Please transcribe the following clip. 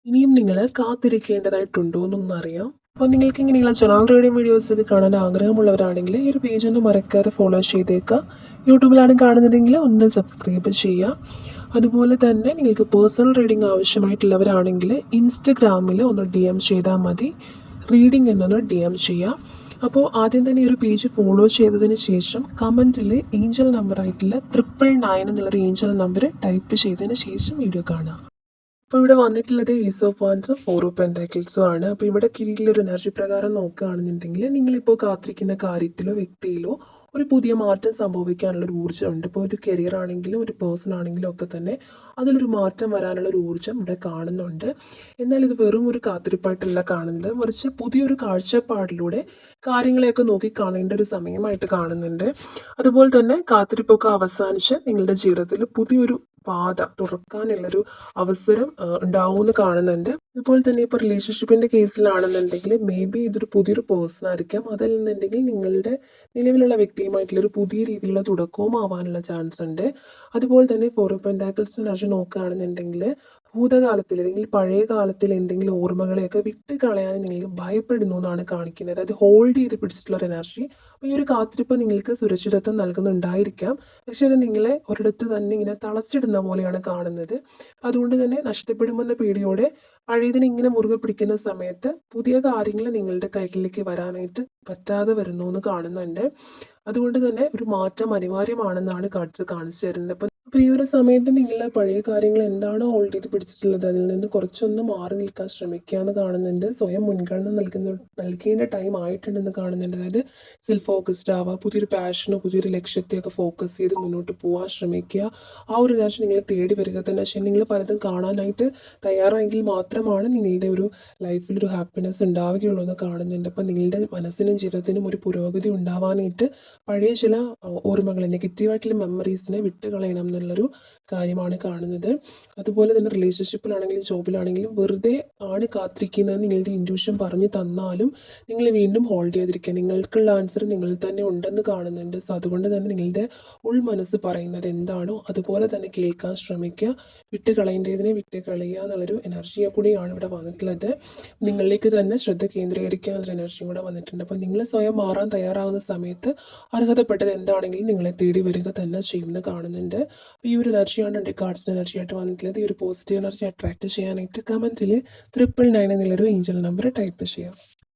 ഇനിയും നിങ്ങൾ കാത്തിരിക്കേണ്ടതായിട്ടുണ്ടോ എന്നൊന്നും അറിയാം. അപ്പോൾ നിങ്ങൾക്ക് ഇങ്ങനെയുള്ള ജനറൽ റീഡിംഗ് വീഡിയോസൊക്കെ കാണാൻ ആഗ്രഹമുള്ളവരാണെങ്കിൽ ഈ ഒരു പേജ് ഒന്ന് മറക്കാതെ ഫോളോ ചെയ്തേക്കുക. യൂട്യൂബിലാണ് കാണുന്നതെങ്കിൽ ഒന്ന് സബ്സ്ക്രൈബ് ചെയ്യുക. അതുപോലെ തന്നെ നിങ്ങൾക്ക് പേഴ്സണൽ റീഡിംഗ് ആവശ്യമായിട്ടുള്ളവരാണെങ്കിൽ ഇൻസ്റ്റഗ്രാമിൽ ഒന്ന് DM ചെയ്താൽ മതി. റീഡിംഗ് എന്നൊന്ന് DM ചെയ്യുക. അപ്പോൾ ആദ്യം തന്നെ ഈ ഒരു പേജ് ഫോളോ ചെയ്തതിന് ശേഷം കമൻറ്റിൽ ഏഞ്ചൽ നമ്പറായിട്ടുള്ള 999 എന്നുള്ളൊരു ഏഞ്ചൽ നമ്പർ ടൈപ്പ് ചെയ്തതിന് ശേഷം വീഡിയോ കാണുക. അപ്പോൾ ഇവിടെ വന്നിട്ടുള്ളത് ഈസ് ഓഫ് വാൻസും 4 ഓഫ് പെൻറ്റാക്കിൾസും ആണ്. അപ്പോൾ ഇവിടെ കീഴിലൊരു എനർജി പ്രകാരം നോക്കുകയാണെന്നുണ്ടെങ്കിൽ നിങ്ങളിപ്പോൾ കാത്തിരിക്കുന്ന കാര്യത്തിലോ വ്യക്തിയിലോ ഒരു പുതിയ മാറ്റം സംഭവിക്കാനുള്ളൊരു ഊർജ്ജമുണ്ട്. ഇപ്പോൾ ഒരു കരിയർ ആണെങ്കിലും ഒരു പേഴ്സൺ ആണെങ്കിലും ഒക്കെ തന്നെ അതിലൊരു മാറ്റം വരാനുള്ളൊരു ഊർജ്ജം ഇവിടെ കാണുന്നുണ്ട്. എന്നാൽ ഇത് വെറും ഒരു കാത്തിരിപ്പായിട്ടല്ല കാണുന്നത്, മറിച്ച് പുതിയൊരു കാഴ്ചപ്പാടിലൂടെ കാര്യങ്ങളെയൊക്കെ നോക്കി കാണേണ്ട ഒരു സമയമായിട്ട് കാണുന്നുണ്ട്. അതുപോലെ തന്നെ കാത്തിരിപ്പൊക്കെ അവസാനിച്ച് നിങ്ങളുടെ ജീവിതത്തിൽ പുതിയൊരു പാത തുറക്കാനുള്ളൊരു അവസരം ഉണ്ടാവുമെന്ന് കാണുന്നുണ്ട്. അതുപോലെ തന്നെ ഇപ്പോൾ റിലേഷൻഷിപ്പിൻ്റെ കേസിലാണെന്നുണ്ടെങ്കിൽ മേ ബി ഇതൊരു പുതിയൊരു പേഴ്സൺ ആയിരിക്കാം. അതല്ലെന്നുണ്ടെങ്കിൽ നിങ്ങളുടെ നിലവിലുള്ള വ്യക്തിയുമായിട്ടുള്ളൊരു പുതിയ രീതിയിലുള്ള തുടക്കവും ആവാനുള്ള ചാൻസ് ഉണ്ട്. അതുപോലെ തന്നെ 4 ഓഫ് പെൻറ്റാക്കിൾസ് എനർജി നോക്കുകയാണെന്നുണ്ടെങ്കിൽ ഭൂതകാലത്തിൽ അല്ലെങ്കിൽ പഴയ കാലത്തിൽ എന്തെങ്കിലും ഓർമ്മകളെയൊക്കെ വിട്ട് കളയാൻ നിങ്ങൾ ഭയപ്പെടുന്നു എന്നാണ് കാണിക്കുന്നത്. അത് ഹോൾഡ് ചെയ്ത് പിടിച്ചിട്ടുള്ള ഒരു എനർജി. അപ്പോൾ ഈ ഒരു കാത്തിരിപ്പ് നിങ്ങൾക്ക് സുരക്ഷിതത്വം നൽകുന്നുണ്ടായിരിക്കാം. പക്ഷേ അത് നിങ്ങളെ ഒരിടത്ത് തന്നെ ഇങ്ങനെ തളച്ചിടുന്ന പോലെയാണ് കാണുന്നത്. അതുകൊണ്ട് തന്നെ നഷ്ടപ്പെടുമെന്ന പേടിയോടെ പഴയതിനെ ഇങ്ങനെ മുറുകെ പിടിക്കുന്ന സമയത്ത് പുതിയ കാര്യങ്ങൾ നിങ്ങളുടെ കൈകളിലേക്ക് വരാനായിട്ട് പറ്റാതെ വരുന്നു എന്ന് കാണുന്നുണ്ട്. അതുകൊണ്ട് തന്നെ ഒരു മാറ്റം അനിവാര്യമാണെന്നാണ് കാർഡ്സ് കാണിച്ചു തരുന്നത്. അപ്പോൾ ഈ ഒരു സമയത്ത് നിങ്ങൾ പഴയ കാര്യങ്ങൾ എന്താണോ ഹോൾഡ് ചെയ്ത് പിടിച്ചിട്ടുള്ളത് അതിൽ നിന്ന് കുറച്ചൊന്ന് മാറി നിൽക്കാൻ ശ്രമിക്കുക എന്ന് കാണുന്നുണ്ട്. സ്വയം മുൻഗണന നൽകേണ്ട ടൈം ആയിട്ടുണ്ടെന്ന് കാണുന്നുണ്ട്. അതായത് സെൽഫ് ഫോക്കസ്ഡ് ആവുക, പുതിയൊരു പാഷനോ പുതിയൊരു ലക്ഷ്യത്തെയൊക്കെ ഫോക്കസ് ചെയ്ത് മുന്നോട്ട് പോകാൻ ശ്രമിക്കുക. ആ ഒരു എനർജി നിങ്ങളെ തേടി വരിക തന്നെ. പക്ഷേ നിങ്ങൾ പലതും കാണാനായിട്ട് തയ്യാറായെങ്കിൽ മാത്രമാണ് നിങ്ങളുടെ ഒരു ലൈഫിലൊരു ഹാപ്പിനെസ് ഉണ്ടാവുകയുള്ളൂ എന്ന് കാണുന്നുണ്ട്. അപ്പം നിങ്ങളുടെ മനസ്സിനും ജീവിതത്തിനും ഒരു പുരോഗതി ഉണ്ടാവാനായിട്ട് പഴയ ചില ഓർമ്മകൾ, നെഗറ്റീവായിട്ടുള്ള മെമ്മറീസിനെ വിട്ടുകളയണം എന്നുള്ളൊരു കാര്യമാണ് കാണുന്നത്. അതുപോലെ തന്നെ റിലേഷൻഷിപ്പിലാണെങ്കിലും ജോബിലാണെങ്കിലും വെറുതെ ആണ് കാത്തിരിക്കുന്നത് നിങ്ങളുടെ ഇൻറ്റ്യൂഷൻ പറഞ്ഞു തന്നാലും നിങ്ങൾ വീണ്ടും ഹോൾഡ് ചെയ്തിരിക്കുക. നിങ്ങൾക്കുള്ള ആൻസർ നിങ്ങളിൽ തന്നെ ഉണ്ടെന്ന് കാണുന്നുണ്ട്. സോ അതുകൊണ്ട് തന്നെ നിങ്ങളുടെ ഉൾമനസ്സ് പറയുന്നത് എന്താണോ അതുപോലെ തന്നെ കേൾക്കാൻ ശ്രമിക്കുക. വിട്ടുകളയേണ്ടതിനെ വിട്ടുകളയുക എന്നുള്ളൊരു എനർജിയെ കൂടിയാണ് ഇവിടെ വന്നിട്ടുള്ളത്. നിങ്ങളിലേക്ക് തന്നെ ശ്രദ്ധ കേന്ദ്രീകരിക്കാനുള്ള എനർജിയും കൂടെ വന്നിട്ടുണ്ട്. അപ്പോൾ നിങ്ങൾ സ്വയം മാറാൻ തയ്യാറാകുന്ന സമയത്ത് അർഹതപ്പെട്ടത് എന്താണെങ്കിലും നിങ്ങളെ തേടി വരിക തന്നെ ചെയ്യുന്നത് കാണുന്നുണ്ട്. അപ്പോൾ ഈ ഒരു എനർജിയാണ് എൻ്റെ കാർഡ്സിൻ്റെ എനർജി ആയിട്ട് വന്നിട്ടുള്ളത്. ഈ ഒരു പോസിറ്റീവ് എനർജി അട്രാക്ട് ചെയ്യാനായിട്ട് കമൻറ്റിൽ 999 എന്നുള്ളൊരു ഏഞ്ചൽ നമ്പർ ടൈപ്പ് ചെയ്യാം.